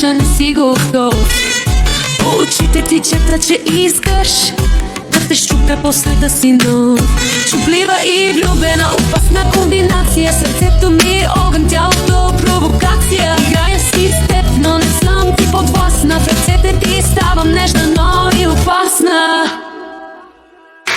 а не си готов. Очите ти четат, че искаш да те щупя, после да си нов. Чуплива и влюбена, опасна комбинация. Сърцето ми е огън, тялото провокация. Играя си с теб, но не съм ти подвластна. В ръцете ти ставам нежна, но и опасна.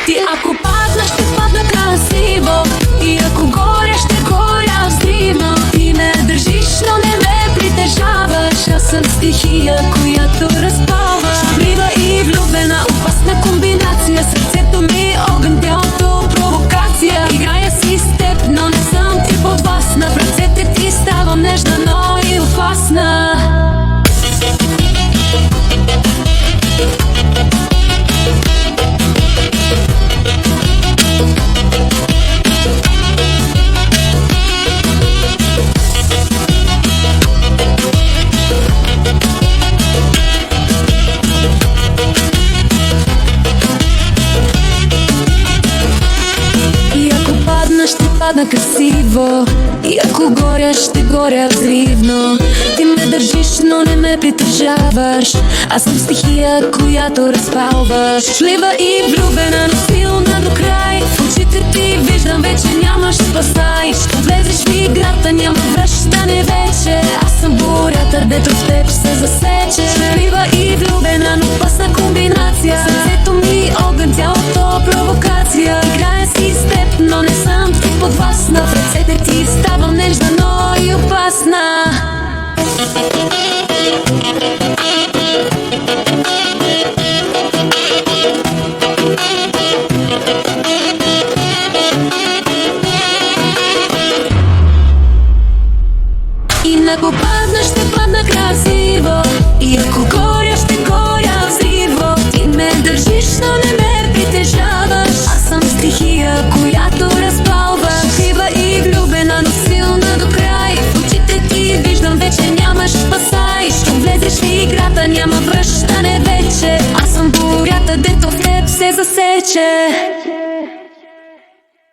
Ти ако падна, ще падна красиво, и ако горя, ще горя взривно. Ти ме държиш, но не ме притежаваш. Аз съм стихия, която разпалва. Щастлива и влюбена, опасна комбинация. Сърцето ми е огън, тялото провокация. Играя си с теб, но не съм ти подвластна. В ръцете ти ставам нежна, но и опасна. Ще падна красиво, и ако горя, ще горя взривно. Ти ме държиш, но не ме притежаваш. Аз съм стихия, която разпалваш. Шлива и влюбена, но силна до край. В очите ти виждам, вече нямаш спасай. Ще влезеш в играта, няма връщане вече. Аз съм бурята, дето в теб се засече. Шлива и влюбена, но опасна комбинация. Сърцето ми огън, тялото провокация. Играя си с теб, но не съм ти подвластна. В ръцете ти ставам нежна, но и опасна. И ако падна, ще падна красиво, и ако горя, ще горя взриво. Ти ме държиш, но не ме притежаваш. Аз съм стихия, която разпалва. Жива и влюбена, но силна до край. В очите ти виждам, вече нямаш спасай. Ще влезеш в играта, няма връщане вече. Аз съм бурята, дето в теб се засече.